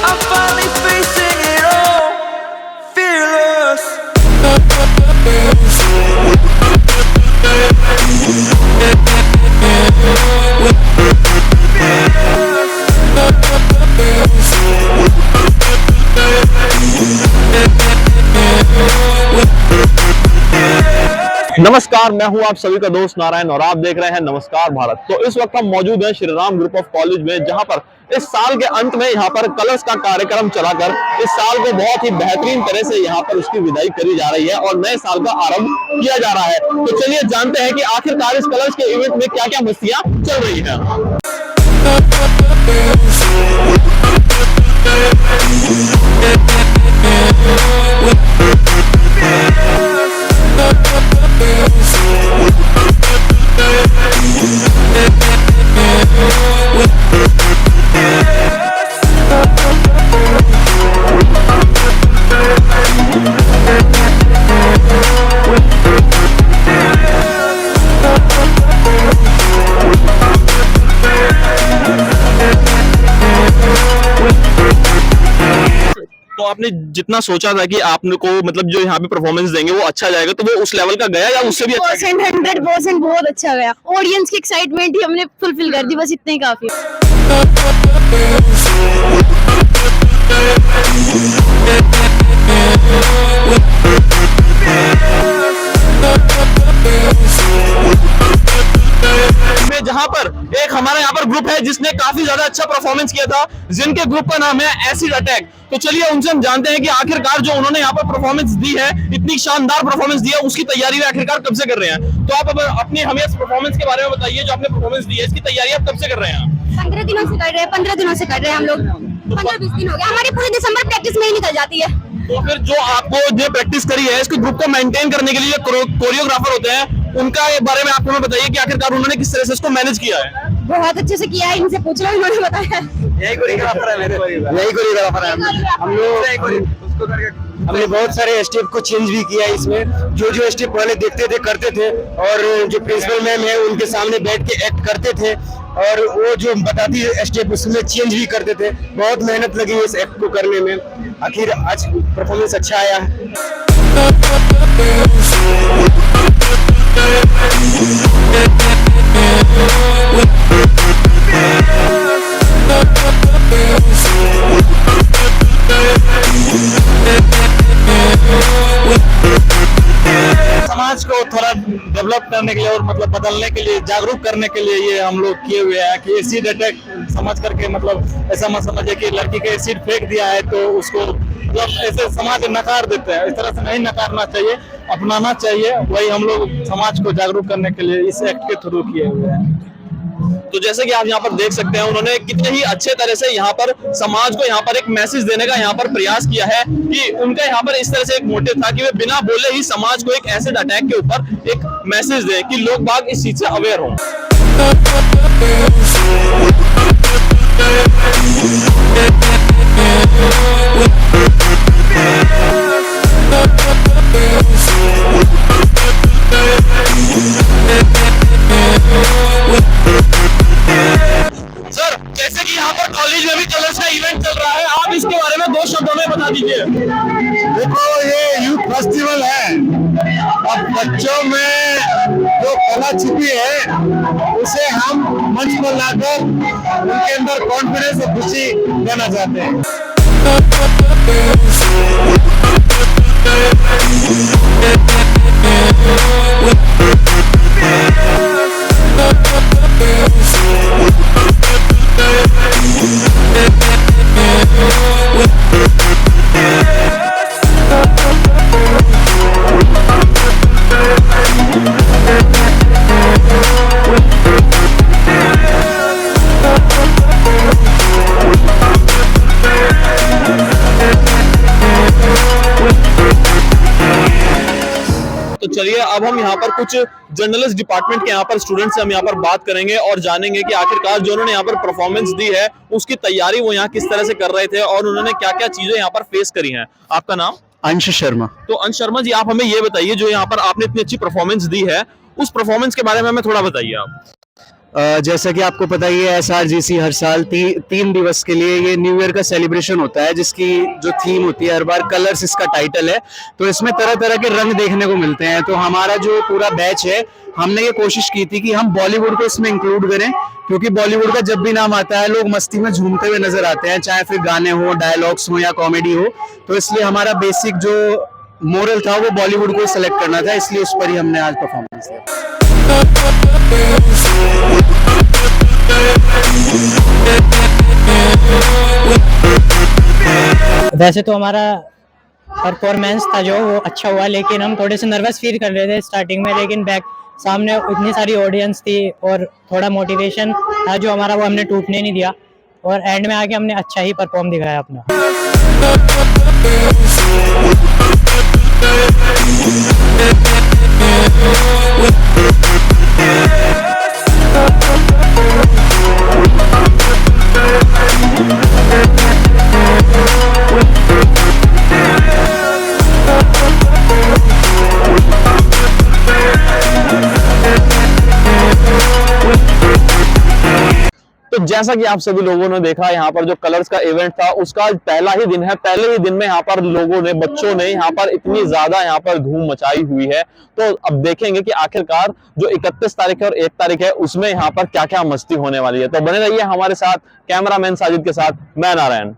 I'm finally facing it all, fearless. नमस्कार, मैं हूं आप सभी का दोस्त नारायण और आप देख रहे हैं नमस्कार भारत। तो इस वक्त हम मौजूद हैं Shri Ram group of college में, जहां पर इस साल के अंत में यहां पर कलश का कार्यक्रम चलाकर इस साल को बहुत ही बेहतरीन तरह से यहां पर उसकी विदाई करी जा रही है और नए साल का आरंभ किया जा रहा है। तो चलिए जानते हैं कि आखिरकार इस कलश के इवेंट में क्या क्या मस्तियां चल रही है। तो आपने जितना सोचा था कि आपको मतलब जो यहाँ पे परफॉर्मेंस देंगे वो अच्छा जाएगा, तो वो उस लेवल का गया या उससे भी अच्छा? 100% बहुत अच्छा गया। ऑडियंस की एक्साइटमेंट ही हमने फुलफिल कर दी, बस इतना ही काफी। जहां पर एक हमारा यहाँ पर ग्रुप है जिसने काफी ज्यादा अच्छा परफॉर्मेंस किया था, जिनके ग्रुप का नाम है एसिड अटैक। तो चलिए उनसे हम जानते हैं कि आखिरकार जो उन्होंने यहाँ पर परफॉर्मेंस दी है, इतनी शानदार परफॉर्मेंस दी है, उसकी तैयारी में आखिरकार कब से कर रहे हैं। तो आप अपनी हमें इस परफॉर्मेंस के बारे में बताइए, जो आपने परफॉर्मेंस दी है इसकी तैयारी आप कब से कर रहे हैं? 15 दिनों से कर रहे हैं, 15 दिनों से कर रहे हैं हम लोग। 15-20 दिन हो गया, हमारी पूरी दिसंबर प्रैक्टिस में ही निकल जाती है। तो फिर जो आपको जो प्रैक्टिस करी है, इसको ग्रुप को मेंटेन करने के लिए कोरियोग्राफर होते हैं, उनका बारे में आप हमें बताइए कि आखिरकार उन्होंने किस तरह से इसको मैनेज किया है। बहुत अच्छे से किया है, इनसे पूछ लो, इन्होंने बताया। यही कोरियोग्राफर है मेरे, यही कोरियोग्राफर है। हम लोग हमने बहुत सारे स्टेप को चेंज भी किया इसमें। जो स्टेप पहले देखते थे करते थे, और जो प्रिंसिपल मैम है उनके सामने बैठ के एक्ट करते थे, और वो जो बताती है स्टेप उसमें चेंज भी करते थे। बहुत मेहनत लगी इस एक्ट को करने में, आखिर आज परफॉर्मेंस अच्छा आया है। समाज को थोड़ा डेवलप करने के लिए और मतलब बदलने के लिए, जागरूक करने के लिए ये हम लोग किए हुए हैं कि एसिड अटैक समझ करके, मतलब ऐसा मत समझे कि लड़की के एसिड फेंक दिया है तो उसको मतलब ऐसे समाज नकार देते हैं। इस तरह से नहीं नकारना चाहिए, अपनाना चाहिए। वही हम लोग समाज को जागरूक करने के लिए इस एक्ट के थ्रू किए हुए हैं। तो जैसे कि आप यहाँ पर देख सकते हैं, उन्होंने कितने ही अच्छे तरह से यहाँ पर समाज को यहाँ पर एक मैसेज देने का यहाँ पर प्रयास किया है कि उनका यहाँ पर इस तरह से एक मोटिव था कि वे बिना बोले ही समाज को एक एसिड अटैक के ऊपर एक मैसेज दें कि लोग बाग इस चीज से अवेयर हों। सर, जैसे कि यहाँ पर कॉलेज में भी कलर्स का इवेंट चल रहा है, आप इसके बारे में 2 शब्दों में बता दीजिए। देखो, ये यूथ फेस्टिवल है। अब बच्चों में जो कला छिपी है उसे हम मंच पर लाकर उनके अंदर कॉन्फिडेंस और खुशी देना चाहते हैं। चलिए अब हम यहाँ पर कुछ जर्नलिस्ट डिपार्टमेंट के यहाँ पर स्टूडेंट से हम यहाँ पर बात करेंगे और जानेंगे कि आखिरकार जो उन्होंने यहाँ पर परफॉर्मेंस दी है उसकी तैयारी वो यहाँ किस तरह से कर रहे थे और उन्होंने क्या क्या चीजें यहाँ पर फेस करी हैं। आपका नाम? अंश शर्मा। तो अंश शर्मा जी, आप हमें ये बताइए, जो यहाँ पर आपने इतनी अच्छी परफॉर्मेंस दी है उस परफॉर्मेंस के बारे में हमें थोड़ा बताइए आप। जैसा कि आपको पता ही है SRGC हर साल 3 दिवस के लिए ये न्यू ईयर का सेलिब्रेशन होता है, जिसकी जो थीम होती है हर बार कलर्स इसका टाइटल है। तो इसमें तरह तरह के रंग देखने को मिलते हैं। तो हमारा जो पूरा बैच है, हमने ये कोशिश की थी कि हम बॉलीवुड को इसमें इंक्लूड करें, क्योंकि बॉलीवुड का जब भी नाम आता है लोग मस्ती में झूमते हुए नजर आते हैं, चाहे फिर गाने हो, डायलॉग्स हो या कॉमेडी हो। तो इसलिए हमारा बेसिक जो मोरल था वो बॉलीवुड को सिलेक्ट करना था, इसलिए उस पर ही हमने आज परफॉर्मेंस दिया। वैसे तो हमारा परफॉर्मेंस था जो वो अच्छा हुआ, लेकिन हम थोड़े से नर्वस फील कर रहे थे स्टार्टिंग में, लेकिन बैक सामने इतनी सारी ऑडियंस थी और थोड़ा मोटिवेशन था जो हमारा, वो हमने टूटने नहीं दिया और एंड में आके हमने अच्छा ही परफॉर्म दिखाया अपना। तो जैसा कि आप सभी लोगों ने देखा, यहाँ पर जो कलर्स का इवेंट था उसका पहला ही दिन है। पहले ही दिन में यहाँ पर लोगों ने, बच्चों ने यहाँ पर इतनी ज्यादा यहाँ पर धूम मचाई हुई है। तो अब देखेंगे कि आखिरकार जो 31 तारीख है और 1 तारीख है उसमें यहाँ पर क्या क्या मस्ती होने वाली है। तो बने रहिए हमारे साथ, कैमरामैन साजिद के साथ मैं नारायण।